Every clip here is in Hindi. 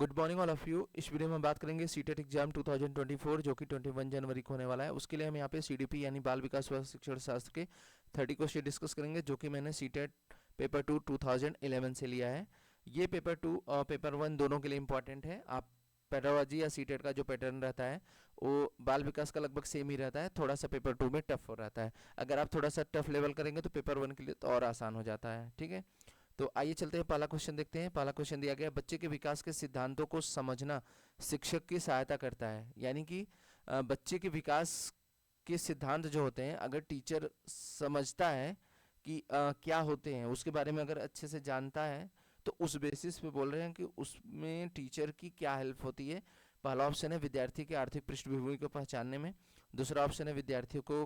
Good morning all of you. इस वीडियो में बात करेंगे सीटेट एग्जाम 2024 जो कि 21 जनवरी को होने वाला है। उसके लिए हम यहाँ पे सीडीपी यानी बाल विकास व शिक्षण शास्त्र के 30 क्वेश्चन डिस्कस करेंगे, जो कि मैंने सीटेट पेपर 2 2011 से लिया है। ये पेपर 2 और पेपर 1 दोनों के लिए इंपॉर्टेंट है। आप पेडागोजी या सीटेट का जो पैटर्न रहता है वो बाल विकास का लगभग सेम ही रहता है, थोड़ा सा पेपर 2 में टफ हो रहता है। अगर आप थोड़ा सा टफ लेवल करेंगे तो पेपर 1 के लिए तो और आसान हो जाता है। ठीक है, तो आइए चलते हैं, पहला क्वेश्चन देखते हैं। पहला क्वेश्चन दिया गया, बच्चे के विकास के सिद्धांतों को समझना शिक्षक की सहायता करता है। यानी कि बच्चे के विकास के सिद्धांत जो होते हैं, अगर टीचर समझता है कि क्या होते हैं, उसके बारे में अगर अच्छे से जानता है, तो उस बेसिस पे बोल रहे हैं कि उसमें टीचर की क्या हेल्प होती है। पहला ऑप्शन है विद्यार्थी के आर्थिक पृष्ठभूमि को पहचानने में। दूसरा ऑप्शन है विद्यार्थियों को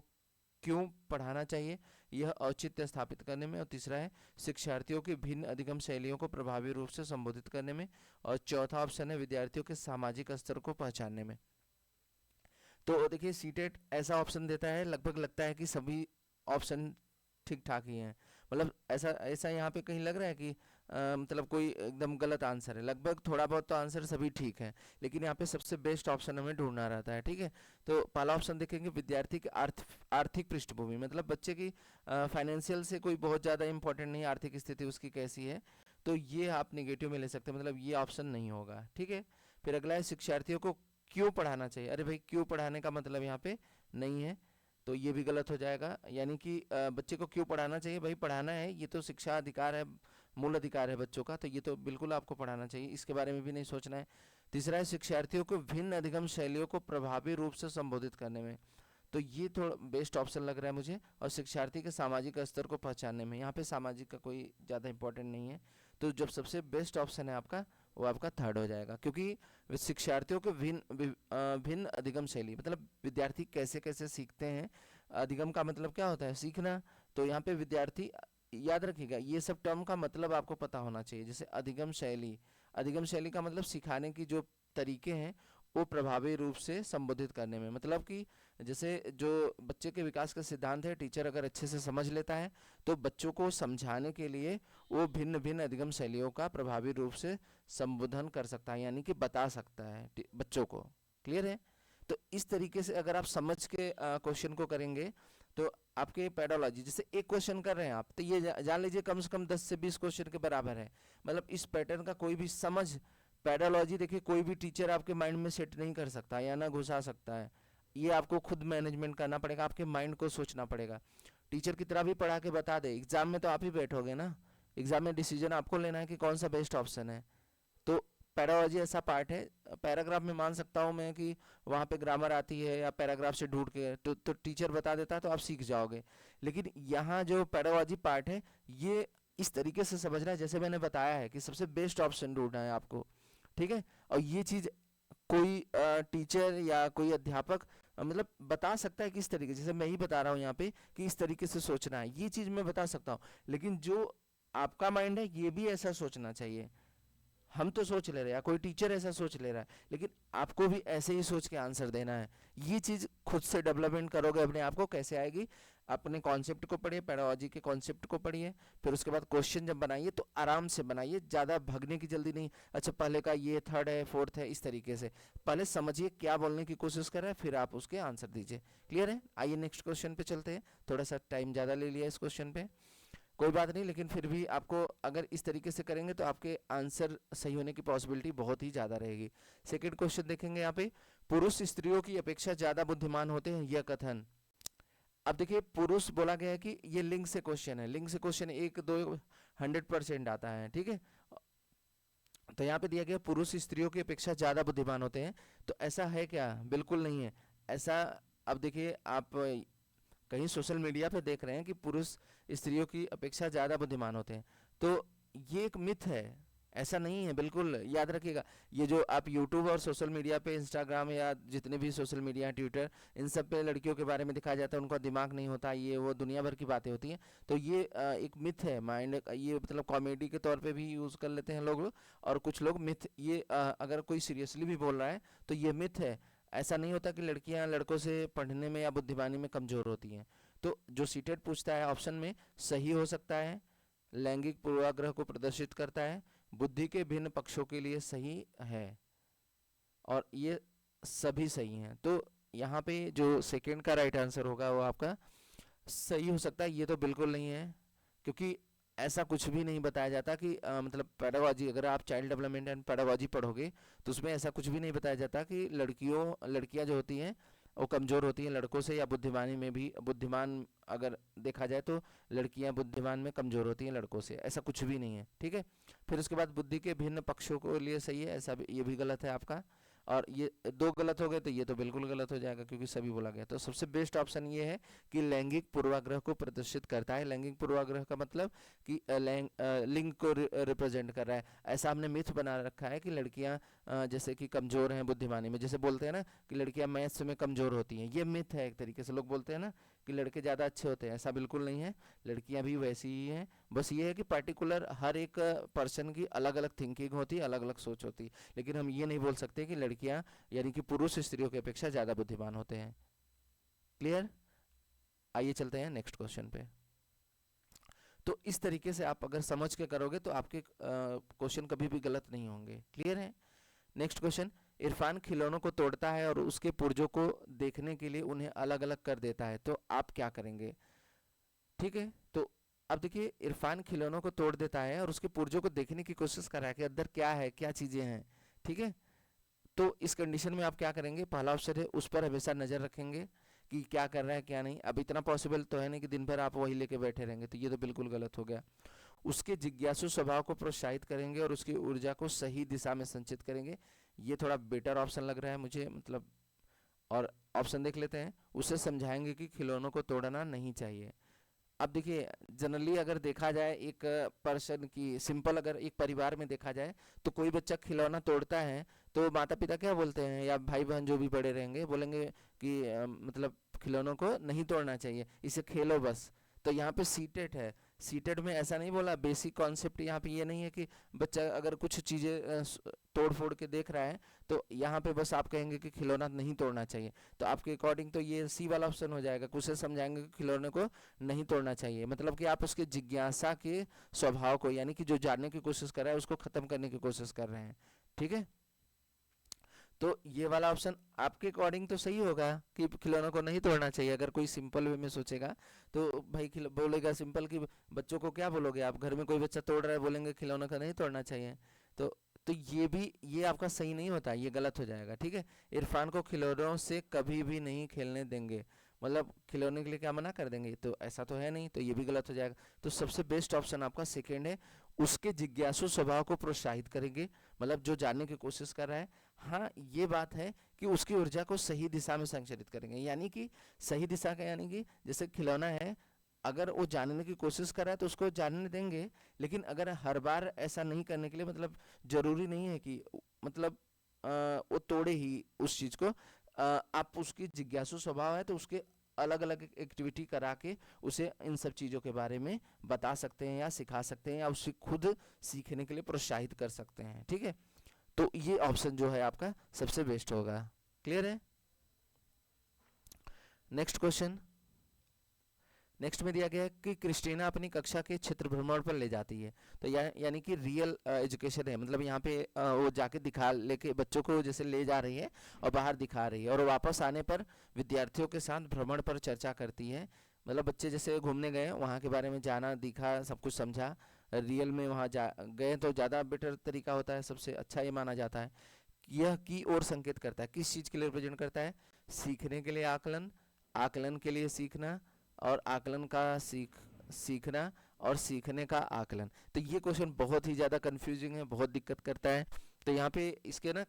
क्यों पढ़ाना चाहिए, यह औचित्य स्थापित करने में। और तीसरा है शिक्षार्थियों की भिन्न अधिगम शैलियों को प्रभावी रूप से संबोधित करने में। और चौथा ऑप्शन है विद्यार्थियों के सामाजिक स्तर को पहचानने में। तो देखिए, सीटेट ऐसा ऑप्शन देता है, लगभग लगता है कि सभी ऑप्शन ठीक ठाक ही हैं। मतलब ऐसा ऐसा यहाँ पे कहीं लग रहा है कि मतलब कोई एकदम गलत आंसर है। लगभग थोड़ा बहुत तो आंसर सभी ठीक है, लेकिन यहाँ पे सबसे बेस्ट ऑप्शन हमें ढूंढना रहता है। ठीक है, तो पहला ऑप्शन देखेंगे, विद्यार्थी की आर्थिक पृष्ठभूमि, मतलब बच्चे की फाइनेंशियल से कोई बहुत ज़्यादा इंपॉर्टेंट नहीं, आर्थिक स्थिति उसकी कैसी है, तो ये आप निगेटिव में ले सकते हैं, मतलब ये ऑप्शन नहीं होगा। ठीक है, फिर अगला है शिक्षार्थियों को क्यों पढ़ाना चाहिए। अरे भाई, क्यों पढ़ाने का मतलब यहाँ पे नहीं है, तो ये भी गलत हो जाएगा। यानी कि बच्चे को क्यों पढ़ाना चाहिए, भाई पढ़ाना है, ये तो शिक्षा अधिकार है, मूल अधिकार है बच्चों का, तो ये तो बिल्कुल आपको पढ़ाना चाहिए, इसके बारे में भी नहीं सोचना है। तीसरा है शिक्षार्थियों को भिन्न अधिगम शैलियों को प्रभावी रूप से संबोधित करने में, तो ये थोड़ा बेस्ट ऑप्शन लग रहा है मुझे। और शिक्षार्थी के सामाजिक स्तर को पहचानने में, यहाँ पे सामाजिक का कोई ज़्यादा इंपॉर्टेंट नहीं है, तो जब सबसे बेस्ट ऑप्शन है आपका, वो आपका थर्ड हो जाएगा। क्योंकि शिक्षार्थियों के भिन्न अधिगम शैली, मतलब विद्यार्थी कैसे कैसे सीखते हैं। अधिगम का मतलब क्या होता है, सीखना। तो यहाँ पे विद्यार्थी, याद रखिएगा ये सब टर्म का मतलब आपको पता होना चाहिए। जैसे अधिगम शैली का मतलब सिखाने की जो तरीके हैं वो प्रभावी रूप से संबोधित करने में, मतलब कि जैसे जो बच्चे के विकास का सिद्धांत है, टीचर अगर अच्छे से समझ लेता है तो बच्चों को समझाने के लिए वो भिन्न भिन्न अधिगम शैलियों का प्रभावी रूप से संबोधन कर सकता है, यानी कि बता सकता है बच्चों को। क्लियर है, तो इस तरीके से अगर आप समझ के क्वेश्चन को करेंगे तो आपके पेडोलॉजी, जैसे एक क्वेश्चन कर रहे हैं आप, तो ये जान लीजिए कम से कम 10 से 20 क्वेश्चन के बराबर है। मतलब इस पैटर्न का कोई भी समझ, पेडोलॉजी देखिए कोई भी टीचर आपके माइंड में सेट नहीं कर सकता या ना घुसा सकता है, ये आपको खुद मैनेजमेंट करना पड़ेगा, आपके माइंड को सोचना पड़ेगा। टीचर की तरह भी पढ़ा के बता दे, एग्जाम में तो आप ही बैठोगे ना, एग्जाम में डिसीजन आपको लेना है कि कौन सा बेस्ट ऑप्शन है। तो पैरालॉजी ऐसा पार्ट है, पैराग्राफ में मान सकता हूँ मैं कि वहाँ पे ग्रामर आती है या पैराग्राफ से ढूंढ के तो टीचर बता देता है तो आप सीख जाओगे। लेकिन यहाँ जो पैरालॉजी पार्ट है, ये इस तरीके से समझना है जैसे मैंने बताया है कि सबसे बेस्ट ऑप्शन ढूंढना है आपको। ठीक है, और ये चीज़ कोई टीचर या कोई अध्यापक मतलब बता सकता है किस तरीके, जैसे मैं ही बता रहा हूँ यहाँ पे कि इस तरीके से सोचना है, ये चीज़ मैं बता सकता हूँ, लेकिन जो आपका माइंड है ये भी ऐसा सोचना चाहिए। हम तो सोच ले रहे हैं या कोई टीचर ऐसा सोच ले रहा है, लेकिन आपको भी ऐसे ही सोच के आंसर देना है। ये चीज़ खुद से डेवलपमेंट करोगे अपने आप को, कैसे आएगी, अपने कॉन्सेप्ट को पढ़िए, पेडागोजी के कॉन्सेप्ट को पढ़िए, फिर उसके बाद क्वेश्चन जब बनाइए तो आराम से बनाइए, ज़्यादा भगने की जल्दी नहीं। अच्छा पहले का ये थर्ड है, फोर्थ है, इस तरीके से पहले समझिए क्या बोलने की कोशिश कर रहा है, फिर आप उसके आंसर दीजिए। क्लियर है, आइए नेक्स्ट क्वेश्चन पे चलते हैं। थोड़ा सा टाइम ज़्यादा ले लिया इस क्वेश्चन पे, कोई बात नहीं, लेकिन फिर भी आपको अगर इस तरीके से करेंगे तो आपके आंसर सही होने की पॉसिबिलिटी बहुत ही ज़्यादा रहेगी। सेकंड क्वेश्चन देखेंगे यहाँ पे, पुरुष स्त्रियों की अपेक्षा ज़्यादा बुद्धिमान होते हैं, यह कथन। अब देखिए पुरुष बोला गया है कि ये लिंग से क्वेश्चन है, लिंग से क्वेश्चन 1 2 100% आता है। ठीक है, तो यहाँ पे दिया गया पुरुष स्त्रियों की अपेक्षा ज़्यादा बुद्धिमान होते हैं, तो ऐसा है क्या, बिल्कुल नहीं है ऐसा। अब देखिए आप कहीं सोशल मीडिया पे देख रहे हैं कि पुरुष स्त्रियों की अपेक्षा ज़्यादा बुद्धिमान होते हैं, तो ये एक मिथ है, ऐसा नहीं है, बिल्कुल याद रखिएगा। ये जो आप यूट्यूब और सोशल मीडिया पे, इंस्टाग्राम या जितने भी सोशल मीडिया, ट्विटर, इन सब पे लड़कियों के बारे में दिखाया जाता है, उनका दिमाग नहीं होता, ये वो दुनिया भर की बातें होती हैं, तो ये एक मिथ है। माइंड ये मतलब कॉमेडी के तौर पे भी यूज़ कर लेते हैं लोग, और कुछ लोग मिथ, ये अगर कोई सीरियसली भी बोल रहा है तो ये मिथ है। ऐसा नहीं होता कि लड़कियां लड़कों से पढ़ने में या बुद्धिमानी में कमज़ोर होती हैं। तो जो सीटेट पूछता है ऑप्शन में सही हो सकता है, लैंगिक पूर्वाग्रह को प्रदर्शित करता है, बुद्धि के भिन्न पक्षों के लिए सही है और ये सभी सही हैं। तो यहाँ पे जो सेकंड का राइट आंसर होगा वो आपका सही हो सकता है। ये तो बिल्कुल नहीं है, क्योंकि ऐसा कुछ भी नहीं बताया जाता कि मतलब पेडागोजी, अगर आप चाइल्ड डेवलपमेंट एंड पेडागोजी पढ़ोगे तो उसमें ऐसा कुछ भी नहीं बताया जाता कि लड़कियां जो होती हैं वो कमज़ोर होती हैं लड़कों से, या बुद्धिमानी में भी बुद्धिमान अगर देखा जाए तो लड़कियां बुद्धिमान में कमज़ोर होती हैं लड़कों से, ऐसा कुछ भी नहीं है। ठीक है, फिर उसके बाद बुद्धि के भिन्न पक्षों को लिए सही है, ऐसा भी, ये भी गलत है आपका। और ये दो गलत हो गए तो ये तो बिल्कुल गलत हो जाएगा क्योंकि सभी बोला गया। तो सबसे बेस्ट ऑप्शन ये है कि लैंगिक पूर्वाग्रह को प्रदर्शित करता है। लैंगिक पूर्वाग्रह का मतलब कि लिंग को रिप्रेजेंट कर रहा है। ऐसा हमने मिथ बना रखा है कि लड़कियां जैसे कि कमज़ोर हैं बुद्धिमानी में, जैसे बोलते हैं ना कि लड़कियां मैथ्स में कमज़ोर होती हैं, ये मिथ है एक तरीके से। लोग बोलते हैं ना कि लड़के ज़्यादा अच्छे होते हैं, ऐसा बिल्कुल नहीं है, लड़कियां भी वैसी ही हैं। बस ये है कि पर्टिकुलर हर एक पर्सन की अलग अलग थिंकिंग होती है, अलग अलग सोच होती है, लेकिन हम ये नहीं बोल सकते कि लड़कियां यानी कि पुरुष स्त्रियों की अपेक्षा ज़्यादा बुद्धिमान होते हैं। क्लियर? आइए चलते हैं नेक्स्ट क्वेश्चन पे। तो इस तरीके से आप अगर समझ के करोगे तो आपके क्वेश्चन कभी भी गलत नहीं होंगे। क्लियर है? नेक्स्ट क्वेश्चन, इरफान खिलौनों को तोड़ता है और उसके पुर्जों को देखने के लिए उन्हें अलग अलग कर देता है, तो आप क्या करेंगे? ठीक है, तो अब देखिए, इरफान खिलौनों को तोड़ देता है और उसके पुर्जों को देखने की कोशिश कर रहा है कि अंदर क्या है, क्या चीजें हैं। ठीक है, तो इस कंडीशन में आप क्या करेंगे? पहला ऑप्शन है उस पर हमेशा नजर रखेंगे कि क्या कर रहा है क्या नहीं। अब इतना पॉसिबल तो है नहीं कि दिन भर आप वही लेके बैठे रहेंगे, तो ये तो बिल्कुल गलत हो गया। उसके जिज्ञासु स्वभाव को प्रोत्साहित करेंगे और उसकी ऊर्जा को सही दिशा में संचित करेंगे। ये थोड़ा बेटर ऑप्शन लग रहा है मुझे, मतलब। और ऑप्शन देख लेते हैं, उसे समझाएंगे कि खिलौनों को तोड़ना नहीं चाहिए। अब देखिए, जनरली अगर देखा जाए एक पर्सन की सिंपल, अगर एक परिवार में देखा जाए तो कोई बच्चा खिलौना तोड़ता है तो माता पिता क्या बोलते हैं, या भाई बहन जो भी बड़े रहेंगे बोलेंगे कि मतलब खिलौनों को नहीं तोड़ना चाहिए, इसे खेलो बस। तो यहाँ पे सीटेड है, सीटेड में ऐसा नहीं बोला। बेसिक कॉन्सेप्ट यहाँ पे ये नहीं है कि बच्चा अगर कुछ चीज़ें तोड़ फोड़ के देख रहा है तो यहाँ पे बस आप कहेंगे कि खिलौना नहीं तोड़ना चाहिए। तो आपके अकॉर्डिंग तो ये सी वाला ऑप्शन हो जाएगा, कुछ समझाएंगे कि खिलौने को नहीं तोड़ना चाहिए, मतलब कि आप उसके जिज्ञासा के स्वभाव को, यानी कि जो जानने की कोशिश कर रहा है उसको खत्म करने की कोशिश कर रहे हैं। ठीक है, तो ये वाला ऑप्शन आपके अकॉर्डिंग तो सही होगा कि खिलौनों को नहीं तोड़ना चाहिए। अगर कोई सिंपल वे में सोचेगा तो भाई बोलेगा सिंपल कि बच्चों को क्या बोलोगे आप, घर में कोई बच्चा तोड़ रहा है बोलेंगे खिलौनों का नहीं तोड़ना चाहिए। तो ये भी, ये आपका सही नहीं होता, ये गलत हो जाएगा। ठीक है, इरफान को खिलौनों से कभी भी नहीं खेलने देंगे, मतलब खिलौने के लिए क्या मना कर देंगे, तो ऐसा तो है नहीं, तो ये भी गलत हो जाएगा। तो सबसे बेस्ट ऑप्शन आपका सेकेंड है, उसके जिज्ञासु स्वभाव को प्रोत्साहित करेंगे, मतलब जो जानने की कोशिश कर रहा है। हाँ, ये बात है कि उसकी ऊर्जा को सही दिशा में संचालित करेंगे, यानी कि सही दिशा का, यानी कि जैसे खिलौना है, अगर वो जानने की कोशिश कर रहा है तो उसको जानने देंगे, लेकिन अगर हर बार ऐसा नहीं करने के लिए, मतलब जरूरी नहीं है कि मतलब वो तोड़े ही उस चीज को। आप उसकी जिज्ञासु स्वभाव है तो उसके अलग अलग एक्टिविटी करा के उसे इन सब चीज़ों के बारे में बता सकते हैं या सिखा सकते हैं, या उसे खुद सीखने के लिए प्रोत्साहित कर सकते हैं। ठीक है, तो ये ऑप्शन जो है आपका सबसे बेस्ट होगा। क्लियर है? नेक्स्ट क्वेश्चन, नेक्स्ट में दिया गया है कि क्रिस्टीना अपनी कक्षा के क्षेत्र भ्रमण पर ले जाती है, तो यानी कि रियल एजुकेशन है, मतलब यहाँ पे वो जाके दिखा लेके बच्चों को जैसे ले जा रही है और बाहर दिखा रही है, और वापस आने पर विद्यार्थियों के साथ भ्रमण पर चर्चा करती है। मतलब बच्चे जैसे घूमने गए, वहाँ के बारे में जाना, दिखा, सब कुछ समझा, रियल में वहाँ जा गए तो ज़्यादा बेटर तरीका होता है, सबसे अच्छा ये माना जाता है। यह की ओर संकेत करता है, किस चीज़ के लिए रिप्रेजेंट करता है? सीखने के लिए आकलन, आकलन के लिए सीखना, और आकलन का सीखना, और सीखने का आकलन। तो ये क्वेश्चन बहुत ही ज़्यादा कंफ्यूजिंग है, बहुत दिक्कत करता है। तो यहाँ पे इसके ना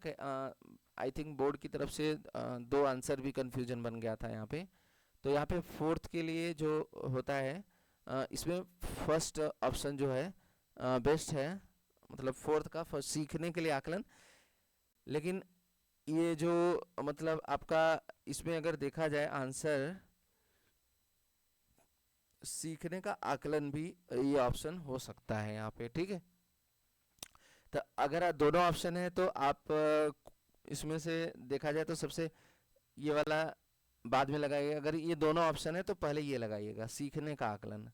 आई थिंक बोर्ड की तरफ से दो आंसर भी कंफ्यूजन बन गया था यहाँ पे। तो यहाँ पे फोर्थ के लिए जो होता है, इसमें फर्स्ट ऑप्शन जो है बेस्ट है, मतलब फोर्थ का फर्स्ट, सीखने के लिए आकलन। लेकिन ये जो मतलब आपका इसमें अगर देखा जाए आंसर, सीखने का आकलन भी ये ऑप्शन हो सकता है यहाँ पे। ठीक है, तो अगर दोनों ऑप्शन है तो आप इसमें से देखा जाए तो सबसे ये वाला बाद में लगाइएगा। अगर ये दोनों ऑप्शन है तो पहले ये लगाइएगा, सीखने का आकलन।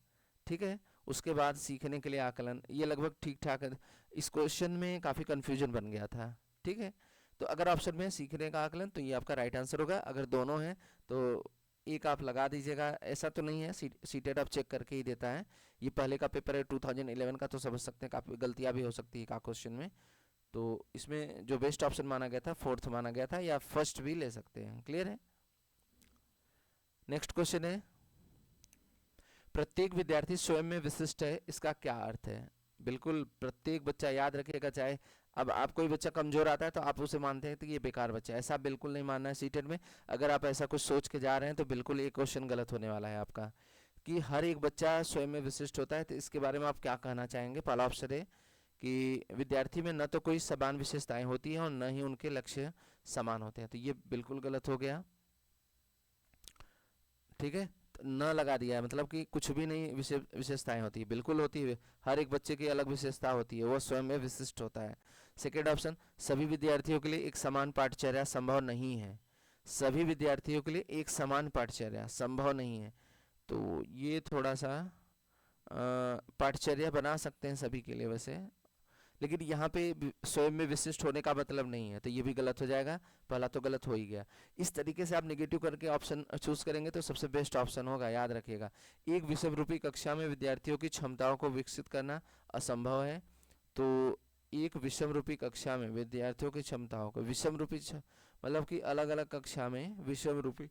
ठीक है, उसके बाद सीखने के लिए आकलन, ये लगभग ठीक ठाक है। इस क्वेश्चन में काफ़ी कन्फ्यूजन बन गया था, ठीक है। तो अगर ऑप्शन में है सीखने का आकलन तो ये आपका राइट आंसर होगा। अगर दोनों हैं तो एक आप लगा दीजिएगा। ऐसा तो नहीं है, सीटेट आप चेक करके ही देता है। ये पहले का पेपर है 2011 का, तो समझ सकते हैं काफ़ी गलतियाँ भी हो सकती है का क्वेश्चन में। तो इसमें जो बेस्ट ऑप्शन माना गया था फोर्थ माना गया था, या फर्स्ट भी ले सकते हैं। क्लियर है। नेक्स्ट क्वेश्चन है, प्रत्येक विद्यार्थी स्वयं में विशिष्ट है, इसका क्या अर्थ है? बिल्कुल प्रत्येक बच्चा, याद रखिएगा। चाहे अब आप कोई बच्चा कमजोर आता है तो आप उसे मानते हैं कि ये बेकार बच्चा है, ऐसा बिल्कुल नहीं मानना है सीटेट में। अगर आप ऐसा कुछ सोच के जा रहे हैं तो बिल्कुल ये क्वेश्चन गलत होने वाला है आपका, कि हर एक बच्चा स्वयं में विशिष्ट होता है। तो इसके बारे में आप क्या कहना चाहेंगे? पहला ऑप्शन है कि विद्यार्थी में न तो कोई समान विशेषताएं होती हैं और न ही उनके लक्ष्य समान होते हैं, तो ये बिल्कुल गलत हो गया, ठीक है। तो न लगा दिया है, मतलब कि कुछ भी नहीं विशेषताएं होती है, बिल्कुल होती है। हर एक बच्चे की अलग विशेषता होती है, वो स्वयं में विशिष्ट होता है। सेकेंड ऑप्शन, सभी विद्यार्थियों के लिए एक समान पाठचर्या संभव नहीं है। सभी विद्यार्थियों के लिए एक समान पाठचर्या संभव नहीं है, तो ये थोड़ा सा पाठचर्या बना सकते हैं सभी के लिए वैसे, लेकिन यहाँ पे स्वयं में विशिष्ट होने का मतलब नहीं है, तो ये भी गलत हो जाएगा। पहला तो गलत हो ही गया। इस तरीके से आप नेगेटिव करके ऑप्शन चूज करेंगे तो सबसे बेस्ट ऑप्शन होगा, याद रखिएगा। एक विषम रूपी कक्षा में विद्यार्थियों की क्षमताओं को विकसित करना असंभव है। तो एक विषम रूपी कक्षा में विद्यार्थियों की क्षमताओं को, विषम रूपी मतलब कि अलग अलग कक्षा में विषम रूपी।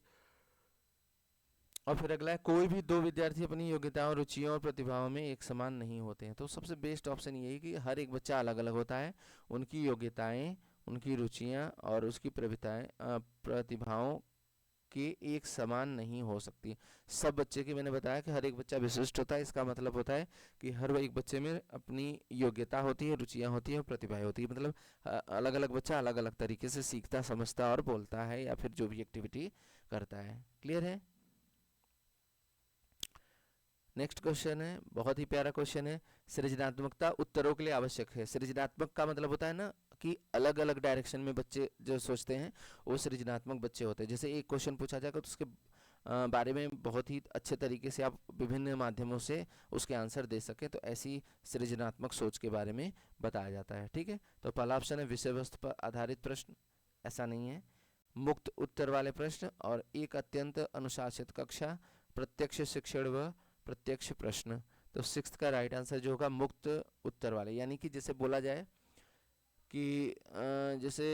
और फिर अगला है, कोई भी दो विद्यार्थी अपनी योग्यताओं, रुचियों और प्रतिभाओं में एक समान नहीं होते हैं। तो सबसे बेस्ट ऑप्शन यही कि हर एक बच्चा अलग अलग होता है, उनकी योग्यताएं, उनकी रुचियां और उसकी प्रतिभाओं के एक समान नहीं हो सकती। सब बच्चे की, मैंने बताया कि हर एक बच्चा विशिष्ट होता है, इसका मतलब होता है कि हर एक बच्चे में अपनी योग्यता होती है, रुचियां होती हैं और प्रतिभाएं होती है। मतलब अलग अलग बच्चा अलग अलग तरीके से सीखता, समझता और बोलता है, या फिर जो भी एक्टिविटी करता है। क्लियर है। नेक्स्ट क्वेश्चन है, बहुत ही प्यारा क्वेश्चन है, सृजनात्मकता उत्तरों के लिए आवश्यक है। सृजनात्मक का मतलब होता है ना कि अलग अलग डायरेक्शन में बच्चे जो सोचते हैं वो सृजनात्मक बच्चे होते हैं। जैसे एक क्वेश्चन पूछा जाएगा तो उसके बारे में बहुत ही अच्छे तरीके से आप विभिन्न माध्यमों से उसके आंसर दे सकें, तो ऐसी सृजनात्मक सोच के बारे में बताया जाता है, ठीक है। तो पहला ऑप्शन है विषय वस्तु पर आधारित प्रश्न, ऐसा नहीं है। मुक्त उत्तर वाले प्रश्न, और एक अत्यंत अनुशासित कक्षा, प्रत्यक्ष शिक्षण व प्रत्यक्ष प्रश्न। तो सिक्स्थ का राइट आंसर जो होगा मुक्त उत्तर वाले, यानी कि जैसे बोला जाए कि जैसे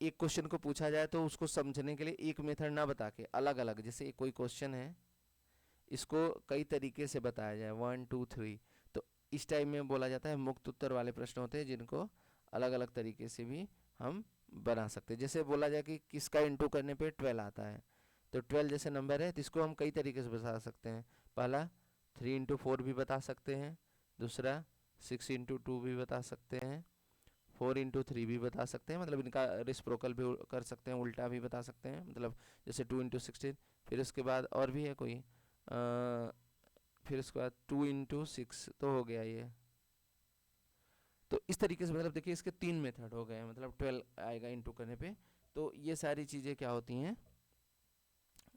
एक क्वेश्चन को पूछा जाए तो उसको समझने के लिए एक मेथड ना बता के अलग अलग, जैसे कोई क्वेश्चन है इसको कई तरीके से बताया जाए, 1 2 3, तो इस टाइम में बोला जाता है मुक्त उत्तर वाले प्रश्न होते हैं, जिनको अलग अलग तरीके से भी हम बना सकते हैं। जैसे बोला जाए कि किसका इंटू करने पे 12 आता है, तो 12 जैसे नंबर है तो इसको हम कई तरीके से बता सकते हैं। पहला 3 into 4 भी बता सकते हैं, दूसरा 6 into 2 भी बता सकते हैं, 4 into 3 भी बता सकते हैं, मतलब इनका रिस्प्रोकल भी कर सकते हैं, उल्टा भी बता सकते हैं, मतलब जैसे 2 into 16। फिर उसके बाद और भी है कोई, फिर उसके बाद 2 into 6 तो हो गया ये। तो इस तरीके से मतलब देखिए इसके 3 मेथड हो गए, मतलब 12 आएगा इंटू करने पे। तो ये सारी चीज़ें क्या होती हैं,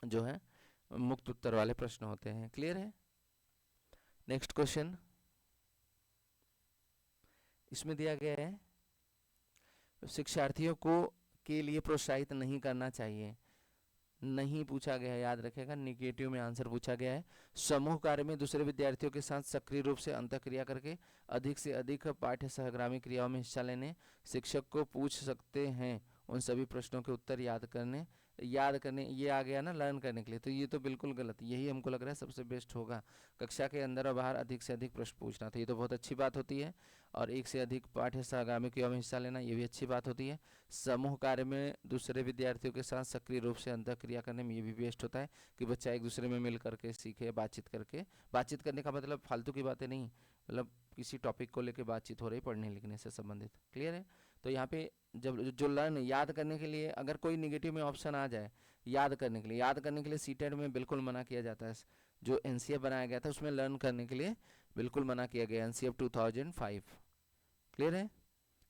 जो है मुक्त उत्तर वाले प्रश्न होते हैं। क्लियर है। नेक्स्ट क्वेश्चन इसमें दिया गया है, शिक्षार्थियों को के लिए प्रोत्साहित नहीं करना चाहिए। नहीं पूछा गया है, याद रखेगा, निगेटिव में आंसर पूछा गया है। समूह कार्य में दूसरे विद्यार्थियों के साथ सक्रिय रूप से अंतःक्रिया करके अधिक से अधिक पाठ्य सहगामी क्रियाओं में हिस्सा लेने, शिक्षक को पूछ सकते हैं उन सभी प्रश्नों के उत्तर याद करने ये आ गया ना लर्न करने के लिए, तो ये तो बिल्कुल गलत, यही हमको लग रहा है सबसे बेस्ट होगा। कक्षा के अंदर और बाहर अधिक से अधिक प्रश्न पूछना, तो ये तो बहुत अच्छी बात होती है। और एक से अधिक पाठ्य सहगामी क्रियाओं में हिस्सा लेना, ये भी अच्छी बात होती है। समूह कार्य में दूसरे विद्यार्थियों के साथ सक्रिय रूप से अंतःक्रिया करने में, ये भी बेस्ट होता है कि बच्चा एक दूसरे में मिल करके सीखे, बातचीत करके। बातचीत करने का मतलब फालतू की बातें नहीं, मतलब किसी टॉपिक को लेकर बातचीत हो रही, पढ़ने लिखने से संबंधित। क्लियर है। तो यहाँ पे जब जो लर्न याद करने के लिए अगर कोई निगेटिव में ऑप्शन आ जाए, याद करने के लिए सीटेट में बिल्कुल मना किया जाता है। जो एनसीएफ बनाया गया था उसमें लर्न करने के लिए बिल्कुल मना किया गया, एनसीएफ 2005। क्लियर है।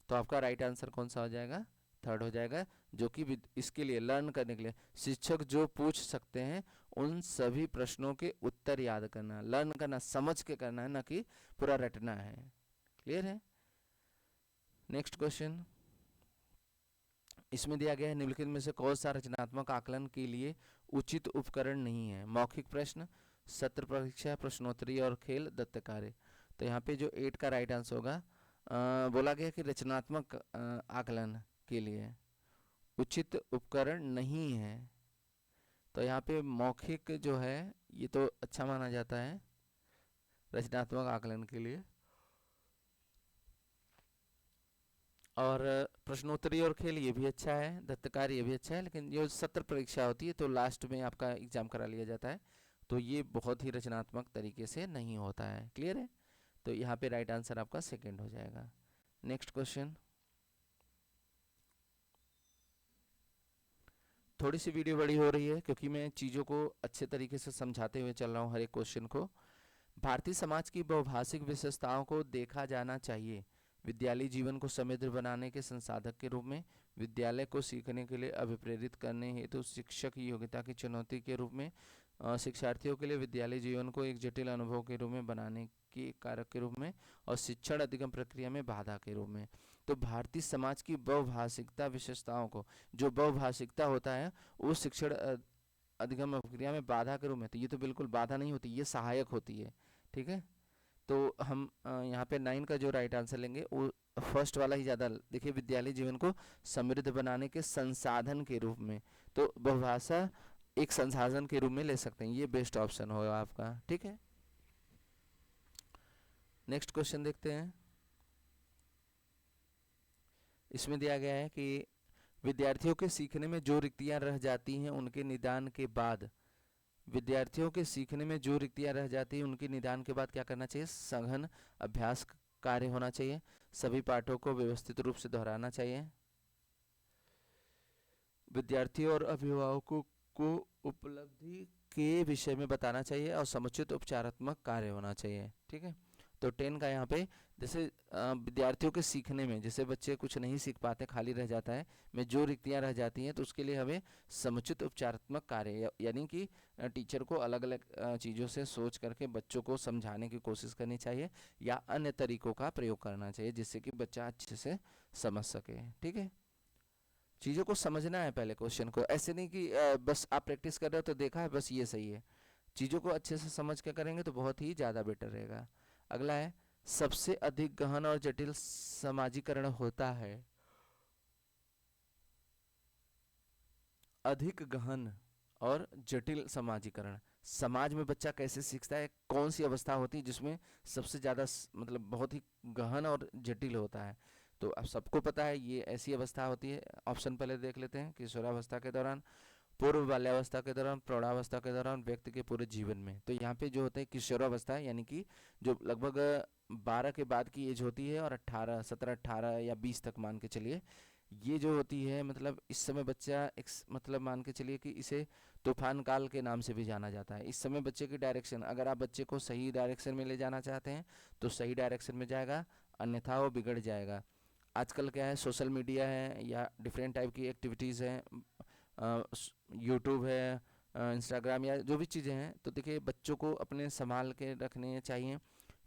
तो आपका राइट आंसर कौन सा हो जाएगा? थर्ड हो जाएगा, जो कि इसके लिए लर्न करने के लिए शिक्षक जो पूछ सकते हैं उन सभी प्रश्नों के उत्तर याद करना, लर्न करना, समझ के करना है, ना कि पूरा रटना है। क्लियर है? नेक्स्ट क्वेश्चन, इसमें दिया गया है निम्नलिखित में से कौन सा रचनात्मक आकलन के लिए उचित उपकरण नहीं है? मौखिक प्रश्न, सत्र परीक्षा, प्रश्नोत्तरी और खेल, दत्त कार्य। तो यहाँ पे जो 8 का राइट आंसर होगा, बोला गया कि रचनात्मक आकलन के लिए उचित उपकरण नहीं है। तो यहाँ पे मौखिक जो है ये तो अच्छा माना जाता है रचनात्मक आकलन के लिए, और प्रश्नोत्तरी और खेल ये भी अच्छा है, दत्तकार ये भी अच्छा है, लेकिन जो सत्र परीक्षा होती है तो लास्ट में आपका एग्जाम करा लिया जाता है, तो ये बहुत ही रचनात्मक तरीके से नहीं होता है। क्लियर है? तो यहाँ पे राइट आंसर आपका सेकंड हो जाएगा। नेक्स्ट क्वेश्चन, थोड़ी सी वीडियो बड़ी हो रही है क्योंकि मैं चीज़ों को अच्छे तरीके से समझाते हुए चल रहा हूँ हर एक क्वेश्चन को। भारतीय समाज की बहुभाषिक विशेषताओं को देखा जाना चाहिए। विद्यालय जीवन को समृद्ध बनाने के संसाधक के रूप में, विद्यालय को सीखने के लिए अभिप्रेरित करने हेतु शिक्षक की योग्यता की चुनौती के रूप में, शिक्षार्थियों के लिए विद्यालय जीवन को एक जटिल अनुभव के रूप में बनाने के कारक के रूप में, और शिक्षण अधिगम प्रक्रिया में बाधा के रूप में। तो भारतीय समाज की बहुभाषिकता विशेषताओं को, जो बहुभाषिकता होता है वो शिक्षण अधिगम प्रक्रिया में बाधा के रूप में, तो ये तो बिल्कुल बाधा नहीं होती, ये सहायक होती है। ठीक है? तो हम यहाँ पे 9 का जो राइट आंसर लेंगे वो फर्स्ट वाला ही ज़्यादा। देखिए, विद्यालय जीवन को समृद्ध बनाने के संसाधन के रूप में, तो बहुभाषा एक संसाधन के रूप में ले सकते हैं, ये बेस्ट ऑप्शन होगा आपका। ठीक है? नेक्स्ट क्वेश्चन देखते हैं। इसमें दिया गया है कि विद्यार्थियों के सीखने में जो रिक्तियां रह जाती हैं उनके निदान के बाद, विद्यार्थियों के सीखने में जो रिक्तियां रह जाती हैं उनके निदान के बाद क्या करना चाहिए? सघन अभ्यास कार्य होना चाहिए, सभी पाठों को व्यवस्थित रूप से दोहराना चाहिए, विद्यार्थियों और अभिभावकों को उपलब्धि के विषय में बताना चाहिए, और समुचित उपचारात्मक कार्य होना चाहिए। ठीक है? तो 10 का यहाँ पे, जैसे विद्यार्थियों के सीखने में, जैसे बच्चे कुछ नहीं सीख पाते, खाली रह जाता है, में जो रिक्तियाँ रह जाती हैं, तो उसके लिए हमें समुचित उपचारात्मक कार्य यानी कि टीचर को अलग अलग चीज़ों से सोच करके बच्चों को समझाने की कोशिश करनी चाहिए, या अन्य तरीकों का प्रयोग करना चाहिए जिससे कि बच्चा अच्छे से समझ सके। ठीक है? चीज़ों को समझना है पहले, क्वेश्चन को, ऐसे नहीं कि बस आप प्रैक्टिस कर रहे हो तो देखा है बस ये सही है। चीज़ों को अच्छे से समझ के करेंगे तो बहुत ही ज़्यादा बेटर रहेगा। अगला है, सबसे अधिक गहन और जटिल समाजीकरण होता है। अधिक गहन और जटिल समाजीकरण, समाज में बच्चा कैसे सीखता है, कौन सी अवस्था होती है जिसमें सबसे ज़्यादा मतलब बहुत ही गहन और जटिल होता है? तो अब सबको पता है ये ऐसी अवस्था होती है। ऑप्शन पहले देख लेते हैं। किशोरावस्था के दौरान, पूर्व बाल्यावस्था के दौरान, प्रौढ़ावस्था के दौरान, व्यक्ति के पूरे जीवन में। तो यहाँ पे जो होता है किशोरावस्था, यानी कि जो लगभग 12 के बाद की एज होती है, और 18, 17, 18 या 20 तक मान के चलिए, ये जो होती है, मतलब इस समय बच्चा एक मतलब मान के चलिए कि इसे तूफान काल के नाम से भी जाना जाता है। इस समय बच्चे की डायरेक्शन, अगर आप बच्चे को सही डायरेक्शन में ले जाना चाहते हैं तो सही डायरेक्शन में जाएगा, अन्यथा वो बिगड़ जाएगा। आजकल क्या है, सोशल मीडिया है या डिफरेंट टाइप की एक्टिविटीज़ हैं, यूट्यूब है, इंस्टाग्राम या जो भी चीज़ें हैं, तो देखिए बच्चों को अपने संभाल के रखने चाहिए,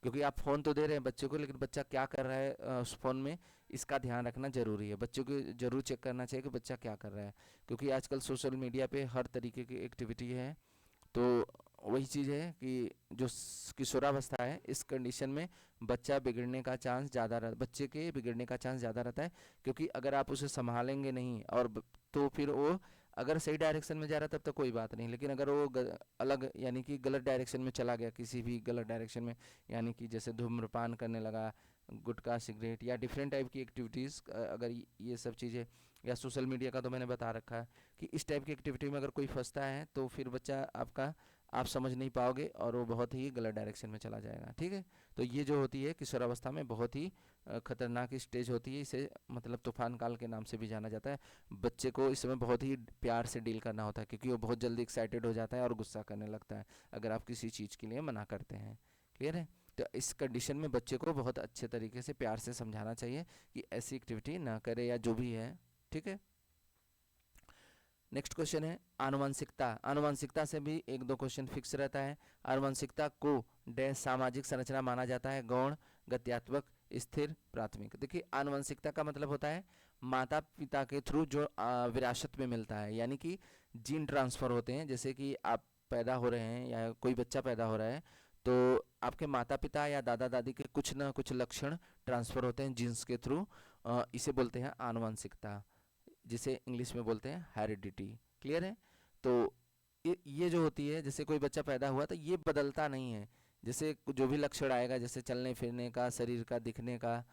क्योंकि आप फ़ोन तो दे रहे हैं बच्चे को, लेकिन बच्चा क्या कर रहा है उस फ़ोन में, इसका ध्यान रखना ज़रूरी है। बच्चों को ज़रूर चेक करना चाहिए कि बच्चा क्या कर रहा है, क्योंकि आजकल सोशल मीडिया पे हर तरीके की एक्टिविटी है। तो वही चीज़ है कि जो किशोरावस्था है, इस कंडीशन में बच्चा बिगड़ने का चांस ज़्यादा बच्चे के बिगड़ने का चांस ज़्यादा रहता है, क्योंकि अगर आप उसे संभालेंगे नहीं और तो फिर वो अगर सही डायरेक्शन में जा रहा है तब तो कोई बात नहीं, लेकिन अगर वो अलग यानी कि गलत डायरेक्शन में चला गया, किसी भी गलत डायरेक्शन में, यानी कि जैसे धूम्रपान करने लगा, गुटखा सिगरेट या डिफरेंट टाइप की एक्टिविटीज़, अगर ये सब चीज़ें, या सोशल मीडिया का तो मैंने बता रखा है कि इस टाइप की एक्टिविटी में अगर कोई फंसता है तो फिर बच्चा आपका, आप समझ नहीं पाओगे और वो बहुत ही गलत डायरेक्शन में चला जाएगा। ठीक है? तो ये जो होती है किशोरावस्था में बहुत ही खतरनाक स्टेज होती है, इसे मतलब तूफान काल के नाम से भी जाना जाता है। बच्चे को इस समय बहुत ही प्यार से डील करना होता है, क्योंकि वो बहुत जल्दी एक्साइटेड हो जाता है और गुस्सा करने लगता है अगर आप किसी चीज़ के लिए मना करते हैं। क्लियर है? तो इस कंडीशन में बच्चे को बहुत अच्छे तरीके से प्यार से समझाना चाहिए कि ऐसी एक्टिविटी ना करे या जो भी है। ठीक है। नेक्स्ट क्वेश्चन है आनुवंशिकता। आनुवंशिकता से भी एक दो क्वेश्चन फिक्स रहता है। आनुवंशिकता को डैश सामाजिक संरचना माना जाता है, गौण, गत्यात्मक, स्थिर, प्राथमिक। देखिए आनुवंशिकता का मतलब होता है माता पिता के थ्रू जो विरासत में मिलता है, यानी कि जीन ट्रांसफर होते हैं। जैसे कि आप पैदा हो रहे हैं या कोई बच्चा पैदा हो रहा है तो आपके माता पिता या दादा दादी के कुछ ना कुछ लक्षण ट्रांसफर होते हैं जीन्स के थ्रू, इसे बोलते हैं आनुवंशिकता, जिसे इंग्लिश में बोलते हैं हेरिडिटी। क्लियर है। तो ये जो होती है, जैसे कोई बच्चा पैदा हुआ तो ये बदलता नहीं है। जैसे जो भी लक्षण आएगा, जैसे चलने फिरने का, शरीर का, दिखने का,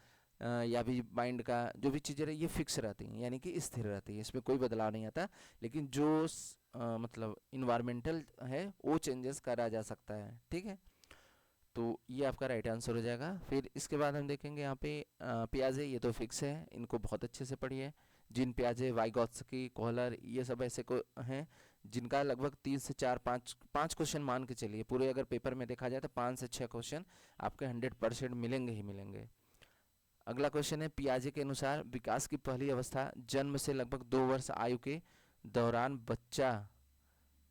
या भी माइंड का, जो भी चीज़ें ये फिक्स रहती हैं, यानी कि स्थिर रहती है, इसमें कोई बदलाव नहीं आता। लेकिन जो मतलब इन्वायरमेंटल है वो चेंजेस करा जा सकता है। ठीक है, तो ये आपका राइट आंसर हो जाएगा। फिर इसके बाद हम देखेंगे यहाँ पे पियाजे, ये तो फिक्स है, इनको बहुत अच्छे से पढ़िए। जीन पियाजे, वाइगॉत्स्की, कोहलर, ये सब ऐसे को हैं जिनका लगभग 3 से 4 5 क्वेश्चन मान के चलिए, पूरे अगर पेपर में देखा जाए तो 5 से 6 क्वेश्चन आपके 100% मिलेंगे ही मिलेंगे। अगला क्वेश्चन है पियाजे के अनुसार विकास की पहली अवस्था जन्म से लगभग 2 वर्ष आयु के दौरान बच्चा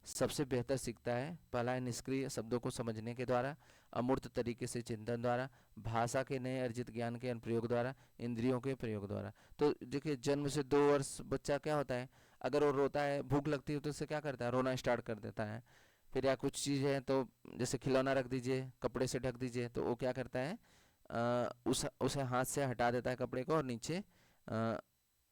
सबसे बेहतर सीखता है। पहला है निष्क्रिय, शब्दों को समझने के द्वारा, अमूर्त तरीके से चिंतन द्वारा, भाषा के नए अर्जित ज्ञान के अनुप्रयोग द्वारा, इंद्रियों के प्रयोग द्वारा। तो देखिए जन्म से 2 वर्ष बच्चा क्या होता है, अगर वो रोता है, भूख लगती है तो उससे क्या करता है, रोना स्टार्ट कर देता है। फिर या कुछ चीज़ है तो जैसे खिलौना रख दीजिए, कपड़े से ढक दीजिए, तो वो क्या करता है, उसे हाथ से हटा देता है कपड़े को और नीचे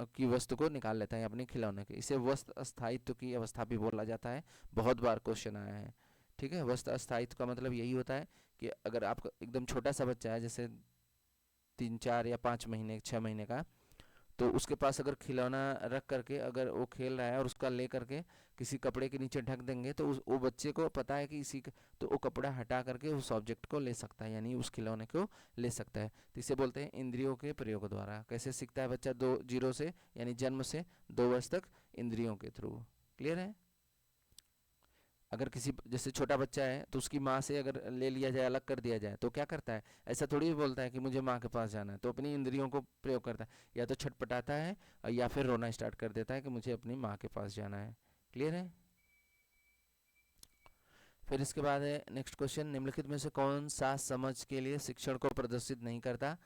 की वस्तु को निकाल लेता है अपने खिलौने के। इसे वस्त्र अस्थायित्व की अवस्था भी बोला जाता है, बहुत बार क्वेश्चन आया है। ठीक है, वस्त्र अस्थायित्व का मतलब यही होता है कि अगर आपका एकदम छोटा सा बच्चा है, जैसे 3 4 या 5 महीने 6 महीने का, तो उसके पास अगर खिलौना रख करके अगर वो खेल रहा है और उसका ले करके किसी कपड़े के नीचे ढक देंगे तो वो बच्चे को पता है कि तो वो कपड़ा हटा करके उस ऑब्जेक्ट को ले सकता है, यानी उस खिलौने को ले सकता है। तो इसे बोलते हैं इंद्रियों के प्रयोग द्वारा। कैसे सीखता है बच्चा, 0 से यानी जन्म से 2 वर्ष तक इंद्रियों के थ्रू। क्लियर है। अगर किसी जैसे छोटा बच्चा है तो उसकी माँ से अगर ले लिया जाए, अलग कर दिया जाए, तो क्या करता है, ऐसा थोड़ी भी बोलता है कि मुझे माँ के पास जाना है, तो अपनी इंद्रियों को प्रयोग करता है, या तो छटपटाता है या फिर रोना स्टार्ट कर देता है कि मुझे अपनी माँ के पास जाना है। क्लियर है। फिर इसके बाद है नेक्स्ट क्वेश्चन, निम्नलिखित में से कौन सा समझ के लिए शिक्षण को प्रदर्शित नहीं करता।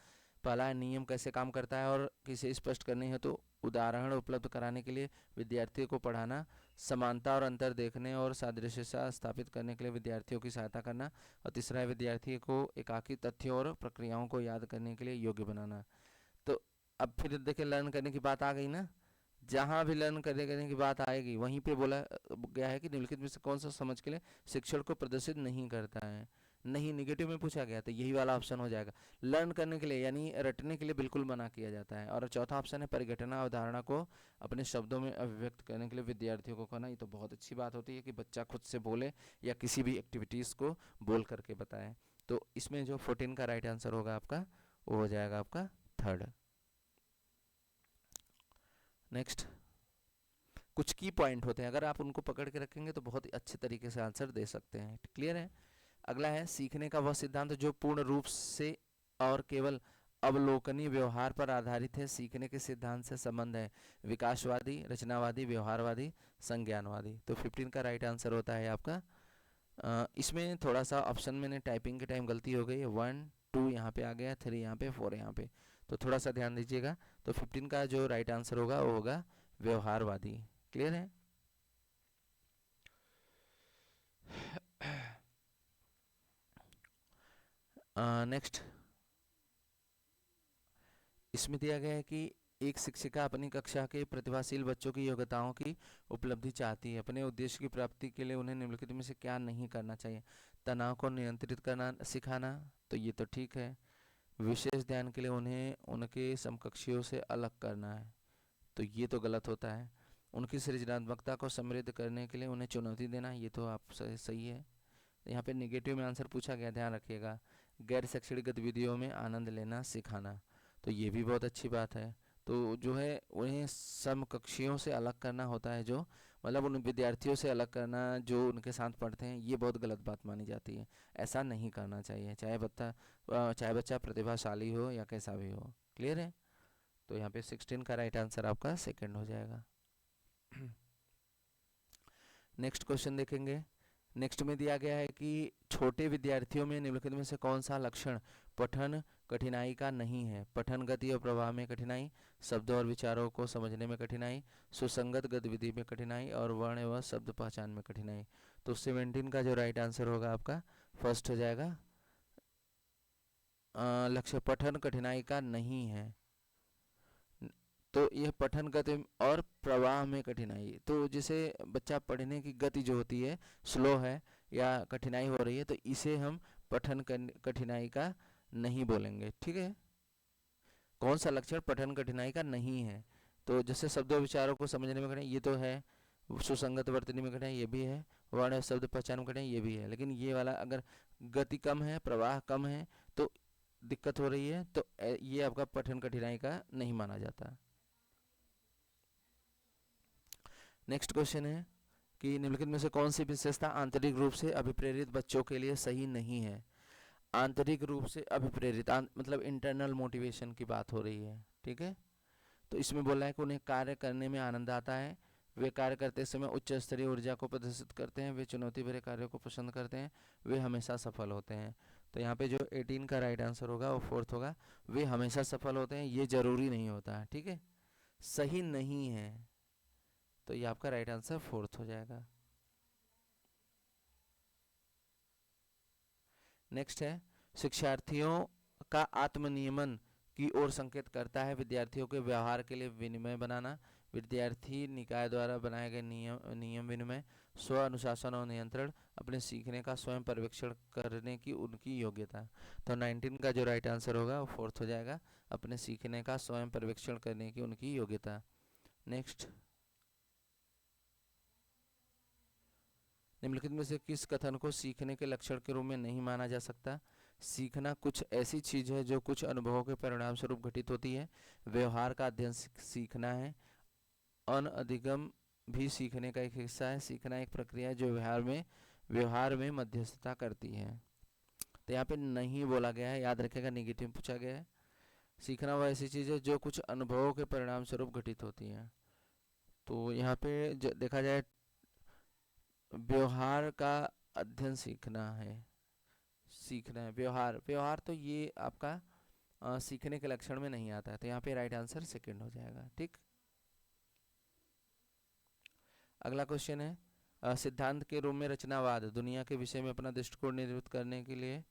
पहला है नियम कैसे काम करता है और किसे स्पष्ट करने है तो उदाहरण उपलब्ध कराने के लिए विद्यार्थियों को पढ़ाना, समानता और अंतर देखने और सादृश्यता स्थापित करने के लिए विद्यार्थियों की सहायता करना, और तीसरा है विद्यार्थी को एकाकी तथ्यों और प्रक्रियाओं को याद करने के लिए योग्य बनाना। तो अब फिर देखिए लर्न करने की बात आ गई ना, जहाँ भी लर्न करने की बात आएगी वहीं पे बोला गया है कि निम्नलिखित में से कौन सा समझ के लिए शिक्षण को प्रदर्शित नहीं करता है। नहीं, निगेटिव में पूछा गया तो यही वाला ऑप्शन हो जाएगा। लर्न करने के लिए यानी रटने के लिए बिल्कुल मना किया जाता है। और चौथा ऑप्शन है परिघटना अवधारणा को अपने शब्दों में अभिव्यक्त करने के लिए विद्यार्थियों को कहना। ये तो बहुत अच्छी बात होती है कि बच्चा खुद से बोले या किसी भी एक्टिविटीज़ को बोल करके बताए। तो इसमें जो 14 का राइट आंसर होगा आपका, वो हो जाएगा आपका थर्ड। नेक्स्ट, कुछ की पॉइंट होते हैं, अगर आप उनको पकड़ के रखेंगे तो बहुत ही अच्छे तरीके से आंसर दे सकते हैं। क्लियर है। अगला है सीखने का वह सिद्धांत जो पूर्ण रूप से और केवल अवलोकनीय व्यवहार पर आधारित है। सीखने के सिद्धांत से संबंध है विकासवादी, रचनावादी, व्यवहारवादी, संज्ञानवादी। तो 15 का राइट आंसर होता है आपका। इसमें थोड़ा सा ऑप्शन मैंने टाइपिंग के टाइम गलती हो गई है, 1 2 यहाँ पे आ गया, 3 यहाँ पे, 4 यहाँ पे, तो थोड़ा सा ध्यान दीजिएगा। तो 15 का जो राइट आंसर होगा वो होगा व्यवहारवादी। क्लियर है। नेक्स्ट, इसमें दिया गया है कि एक शिक्षिका अपनी कक्षा के प्रतिभाशील बच्चों की योग्यताओं की उपलब्धि चाहती है। अपने उद्देश्य की प्राप्ति के लिए उन्हें निम्नलिखित में से क्या नहीं करना चाहिए। तनाव को नियंत्रित करना सिखाना, तो ये तो ठीक है। विशेष ध्यान के लिए उन्हें उनके समकक्षियों से अलग करना है, तो ये तो गलत होता है। उनकी सृजनात्मकता को समृद्ध करने के लिए उन्हें चुनौती देना, ये तो आप सही है। यहाँ पे निगेटिव में आंसर पूछा गया, ध्यान रखिएगा। गैर शैक्षणिक गतिविधियों में आनंद लेना सिखाना, तो ये भी बहुत अच्छी बात है। तो जो है उन्हें समकक्षियों से अलग करना होता है, जो मतलब उन विद्यार्थियों से अलग करना जो उनके साथ पढ़ते हैं, ये बहुत गलत बात मानी जाती है। ऐसा नहीं करना चाहिए, चाहे बच्चा प्रतिभाशाली हो या कैसा भी हो। क्लियर है। तो यहाँ पे 16 का राइट आंसर आपका सेकंड हो जाएगा। नेक्स्ट क्वेश्चन देखेंगे। नेक्स्ट में दिया गया है कि छोटे विद्यार्थियों में निम्नलिखित में से कौन सा लक्षण पठन कठिनाई का नहीं है? पठन गति और प्रवाह में कठिनाई, शब्दों और विचारों को समझने में कठिनाई, सुसंगत गतिविधि में कठिनाई और वर्ण व शब्द पहचान में कठिनाई। तो 17 का जो राइट आंसर होगा आपका फर्स्ट हो जाएगा। लक्ष्य पठन कठिनाई का नहीं है, तो यह पठन गति और प्रवाह में कठिनाई, तो जिसे बच्चा पढ़ने की गति जो होती है स्लो है या कठिनाई हो रही है, तो इसे हम पठन कठिनाई का नहीं बोलेंगे। ठीक है, कौन सा लक्षण पठन कठिनाई का नहीं है? तो जैसे शब्दों विचारों को समझने में कठिनाई ये तो है, सुसंगत वर्तनी में कठिनाई ये भी है, वर्ण शब्द पहचान में कठिनाई ये भी है, लेकिन ये वाला अगर गति कम है, प्रवाह कम है, तो दिक्कत हो रही है, तो ये आपका पठन कठिनाई का नहीं माना जाता। नेक्स्ट क्वेश्चन है कि निम्नलिखित में से कौन सी विशेषता आंतरिक रूप से अभिप्रेरित बच्चों के लिए सही नहीं है? आंतरिक रूप से अभिप्रेरित मतलब इंटरनल मोटिवेशन की बात हो रही है। ठीक है, तो इसमें बोला है कि उन्हें कार्य करने में आनंद आता है, वे कार्य करते समय उच्च स्तरीय ऊर्जा को प्रदर्शित करते हैं, वे चुनौती भरे कार्यों को पसंद करते हैं, वे हमेशा सफल होते हैं। तो यहाँ पे जो 18 का राइट आंसर होगा वो फोर्थ होगा, वे हमेशा सफल होते हैं, ये जरूरी नहीं होता है। ठीक है, सही नहीं है, तो ये आपका राइट आंसर फोर्थ हो जाएगा। नेक्स्ट है, शिक्षार्थियों का आत्मनियमन की ओर संकेत करता है, विद्यार्थियों के व्यवहार के लिए विनिमय बनाना, विद्यार्थी निकाय द्वारा बनाए गए नियम विनिमय, स्व अनुशासन और नियंत्रण, अपने सीखने का स्वयं पर्यवेक्षण करने की उनकी योग्यता। तो 19 का जो राइट आंसर होगा वो फोर्थ हो जाएगा, अपने सीखने का स्वयं पर्यवेक्षण करने की उनकी योग्यता। नेक्स्ट, निम्नलिखित में से किस कथन को सीखने के लक्षण के रूप में नहीं माना जा सकता? सीखना कुछ ऐसी चीज है जो कुछ अनुभवों के परिणाम स्वरूप घटित होती है, व्यवहार का अध्ययन सीखना है, अनधिगम भी सीखने का एक हिस्सा है, सीखना एक प्रक्रिया है जो व्यवहार में मध्यस्थता करती है। तो यहाँ पे नहीं बोला गया है, याद रखेगा, नेगेटिव पूछा गया है। सीखना वह ऐसी चीज है जो कुछ अनुभवों के परिणाम स्वरूप घटित होती है। तो यहाँ पे देखा जाए व्यवहार का अध्ययन सीखना है, व्यवहार व्यवहार, तो ये आपका सीखने के लक्षण में नहीं आता है, तो यहाँ पे राइट आंसर सेकंड हो जाएगा। ठीक, अगला क्वेश्चन है, सिद्धांत के रूप में रचनावाद दुनिया के विषय में अपना दृष्टिकोण निर्मित करने के लिए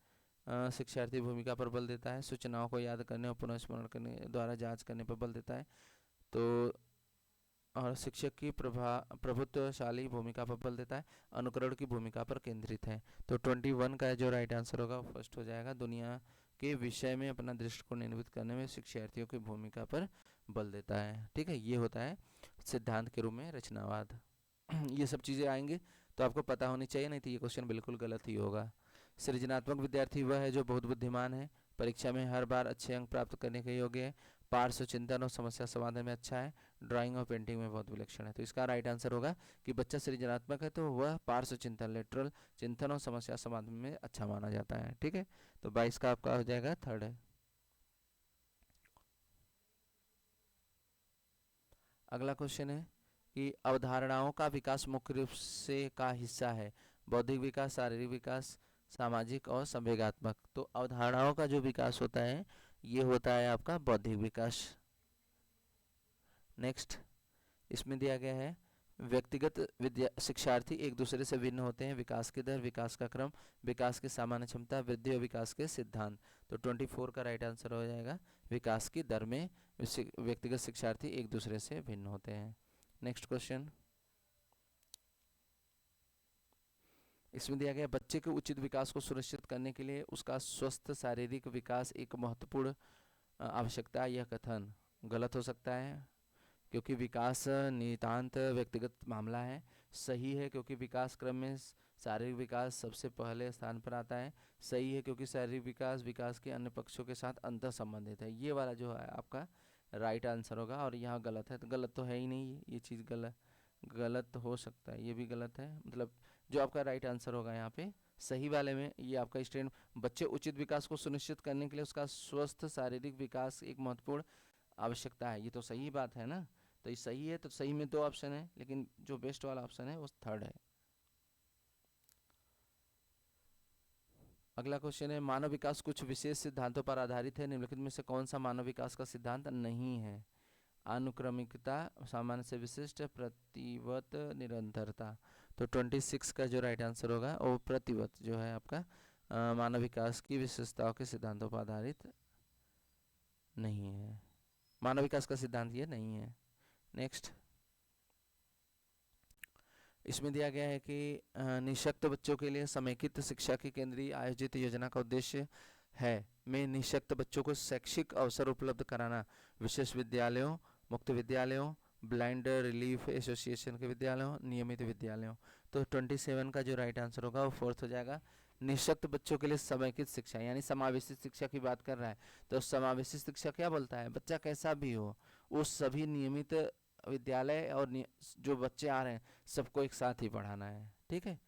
शिक्षार्थी भूमिका पर बल देता है, सूचनाओं को याद करने और पुनः स्मरण करने द्वारा जांच करने पर बल देता है, तो और शिक्षक की प्रभुत्वशाली भूमिका पर बल देता है, अनुकरण की भूमिका पर केंद्रित है। तो 21 का जो राइट आंसर होगा वो फर्स्ट हो जाएगा, दुनिया के विषय में अपना दृष्टिकोण निर्मित करने में शिक्षार्थियों की भूमिका पर बल देता है। ठीक है, ये होता है सिद्धांत के रूप में रचनावाद। ये सब चीज़ें आएंगे तो आपको पता होनी चाहिए, नहीं तो ये क्वेश्चन बिल्कुल गलत ही होगा। सृजनात्मक विद्यार्थी वह है जो बहुत बुद्धिमान है, परीक्षा में हर बार अच्छे अंक प्राप्त करने के योग्य है, पार्श्व चिंतन और समस्या समाधान में अच्छा है, ड्राइंग और पेंटिंग में बहुत विलक्षण है। तो इसका राइट आंसर होगा कि बच्चा सृजनात्मक है तो वह पार्श्व चिंतन, लेटरल चिंतन और समस्या समाधान में अच्छा माना जाता है। ठीक है, तो 22 का आपका हो जाएगा थर्ड है। अगला क्वेश्चन है कि अवधारणाओं का विकास मुख्य रूप से का हिस्सा है, बौद्धिक विकास, शारीरिक विकास, सामाजिक और संवेगात्मक। तो अवधारणाओं का जो विकास होता है ये होता है आपका बौद्धिक विकास। नेक्स्ट, इसमें दिया गया है व्यक्तिगत शिक्षार्थी एक दूसरे से भिन्न होते हैं, विकास की दर, विकास का क्रम, विकास की सामान्य क्षमता, वृद्धि और विकास के सिद्धांत। तो 24 का राइट आंसर हो जाएगा, विकास की दर में व्यक्तिगत शिक्षार्थी एक दूसरे से भिन्न होते हैं। नेक्स्ट क्वेश्चन, इसमें दिया गया बच्चे के उचित विकास को सुनिश्चित करने के लिए उसका स्वस्थ शारीरिक विकास एक महत्वपूर्ण आवश्यकता। यह कथन गलत हो सकता है क्योंकि विकास नितांत व्यक्तिगत मामला है, सही है क्योंकि विकास क्रम में शारीरिक विकास सबसे पहले स्थान पर आता है, सही है क्योंकि शारीरिक विकास विकास के अन्य पक्षों के साथ अंतर संबंधित है। ये वाला जो है आपका राइट आंसर होगा, और यहाँ गलत है, तो गलत तो है ही नहीं, ये चीज़ गलत हो सकता है, ये भी गलत है। मतलब जो आपका राइट आंसर होगा यहाँ पे सही वाले में, ये आपका स्टैंड बच्चे उचित विकास को सुनिश्चित करने के लिए उसका स्वस्थ शारीरिक विकास एक महत्वपूर्ण आवश्यकता है। ये तो सही बात है ना, तो ये सही है, तो सही में 2 ऑप्शन है, लेकिन जो बेस्ट वाला ऑप्शन है वो थर्ड है। अगला क्वेश्चन है, मानव विकास कुछ विशेष सिद्धांतों पर आधारित है, निम्नलिखित में से कौन सा मानव विकास का सिद्धांत नहीं है? अनुक्रमिकता, सामान्य से विशिष्ट, प्रतिवत, निरंतरता। तो 26 का जो राइट आंसर होगा वो प्रतिवत जो है आपका मानव विकास की विशेषताओं के सिद्धांतों पर आधारित नहीं है। मानव विकास का सिद्धांत ये नहीं है। नेक्स्ट, इसमें दिया गया है कि निःशक्त बच्चों के लिए समेकित शिक्षा की केंद्रीय आयोजित योजना का उद्देश्य है में निःशक्त बच्चों को शैक्षिक अवसर उपलब्ध कराना, विशेष विद्यालयों, मुक्त विद्यालयों, ब्लाइंड रिलीफ एसोसिएशन के विद्यालयों, नियमित विद्यालयों। तो 27 का जो राइट आंसर होगा वो फोर्थ हो जाएगा। निःशक्त बच्चों के लिए समेकित शिक्षा यानी समावेशित शिक्षा की बात कर रहा है। तो समावेशित शिक्षा क्या बोलता है? बच्चा कैसा भी हो, वो सभी नियमित विद्यालय और जो बच्चे आ रहे हैं सबको एक साथ ही पढ़ाना है। ठीक है,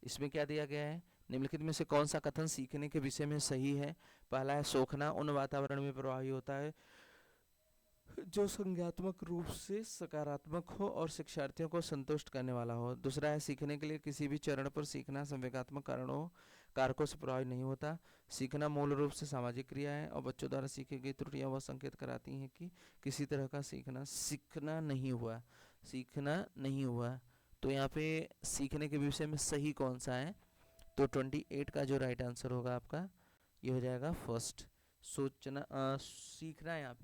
इसमें क्या दिया गया है? निम्नलिखित में से कौन सा कथन सीखने के विषय में सही है? पहला है, सोखना उन वातावरण में प्रभावी होता है जो संज्ञात्मक रूप से सकारात्मक हो और शिक्षार्थियों को संतुष्ट करने वाला हो। दूसरा है, सीखने के लिए किसी भी चरण पर सीखना संवेगात्मक कारकों से प्रभावित नहीं होता। सीखना मूल रूप से सामाजिक क्रिया है और बच्चों द्वारा सीखी गई त्रुटियां वह संकेत कराती हैं कि किसी तरह का सीखना नहीं हुआ। तो यहाँ पे सीखने के विषय में सही कौन सा है? तो 28 का जो राइट आंसर होगा आपका ये हो जाएगा फर्स्ट। सीखना यहाँ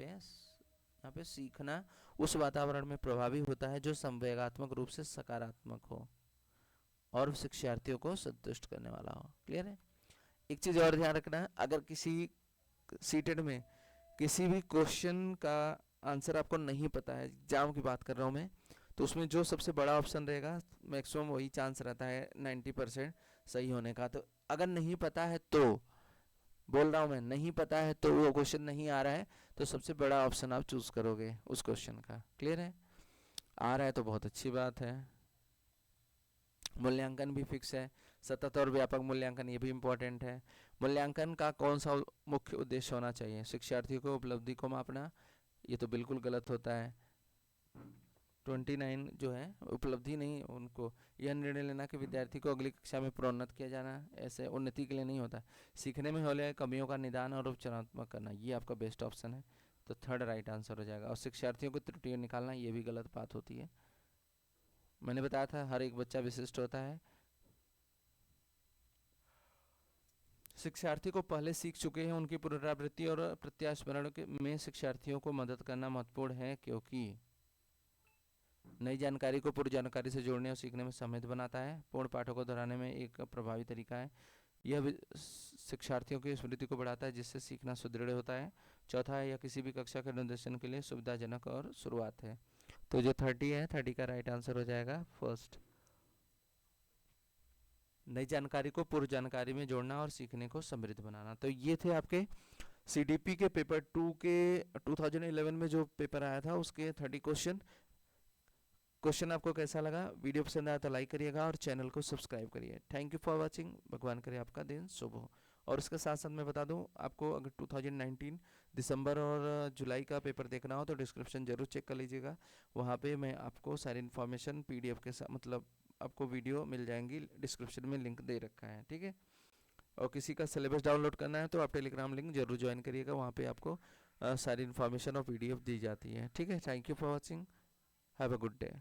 पे सीखना उस वातावरण में प्रभावी होता है जो संवेगात्मक रूप से सकारात्मक हो और शिक्षार्थियों को संतुष्ट करने वाला हो। क्लियर है? एक चीज और ध्यान रखना, अगर किसी सीटेड में किसी भी क्वेश्चन का आंसर आपको नहीं पता है, एग्जाम की बात कर रहा हूँ मैं, तो उसमें जो सबसे बड़ा ऑप्शन रहेगा मैक्सिमम वही चांस रहता है 90% सही होने का। तो अगर नहीं पता है तो बोल रहा हूँ मैं, नहीं पता है तो वो क्वेश्चन नहीं आ रहा है तो सबसे बड़ा ऑप्शन आप चूज करोगे उस क्वेश्चन का। क्लियर है? आ रहा है तो बहुत अच्छी बात है। मूल्यांकन भी फिक्स है, सतत और व्यापक मूल्यांकन ये भी इम्पोर्टेंट है। मूल्यांकन का कौन सा मुख्य उद्देश्य होना चाहिए? शिक्षार्थी को उपलब्धि को मापना, ये तो बिल्कुल गलत होता है। 29 जो है उपलब्धि नहीं, उनको यह निर्णय लेना कि विद्यार्थी को अगली कक्षा में प्रोन्नत किया जाना, ऐसे उन्नति के लिए नहीं होता। सीखने में होने कमियों का निदान और उपचारात्मक करना, ये आपका बेस्ट ऑप्शन है, तो थर्ड राइट आंसर हो जाएगा। और शिक्षार्थियों को त्रुटियां निकालना, ये भी गलत बात होती है। मैंने बताया था हर एक बच्चा विशिष्ट होता है। शिक्षार्थी को पहले सीख चुके हैं उनकी पुनरावृत्ति और प्रत्यास्मरण में शिक्षार्थियों को मदद करना महत्वपूर्ण है, क्योंकि नई जानकारी को पूर्व जानकारी से जोड़ने और सीखने में समृद्ध बनाता है। पूर्ण पाठों को दोहराने में एक प्रभावी तरीका है। यह शिक्षार्थियों की स्मृति को बढ़ाता है जिससे सीखना सुदृढ़ होता है। चौथा है, यह किसी भी कक्षा के निर्देशन के लिए सुविधाजनक और शुरुआत है। तो जो 30 है, 30 का राइट आंसर हो जाएगा फर्स्ट। नई जानकारी को पूर्व जानकारी में जोड़ना और सीखने को समृद्ध बनाना। तो ये थे आपके सीडीपी के पेपर 2 के 2011 में जो पेपर आया था उसके 30 क्वेश्चन आपको कैसा लगा? वीडियो पसंद आया तो लाइक करिएगा और चैनल को सब्सक्राइब करिए। Thank you for watching. भगवान करे आपका दिन शुभ हो। और इसके साथ साथ मैं बता दूं, आपको अगर 2019 दिसंबर और जुलाई का पेपर देखना हो तो डिस्क्रिप्शन जरूर चेक कर लीजिएगा। वहाँ पे मैं आपको सारी इन्फॉर्मेशन PDF के साथ, मतलब आपको वीडियो मिल जाएंगी, डिस्क्रिप्शन में लिंक दे रखा है। ठीक है? और किसी का सिलेबस डाउनलोड करना है तो आप टेलीग्राम लिंक जरूर ज्वाइन करिएगा, वहाँ पे आपको सारी इन्फॉर्मेशन और PDF दी जाती है। ठीक है? Thank you for watching. Have a good day.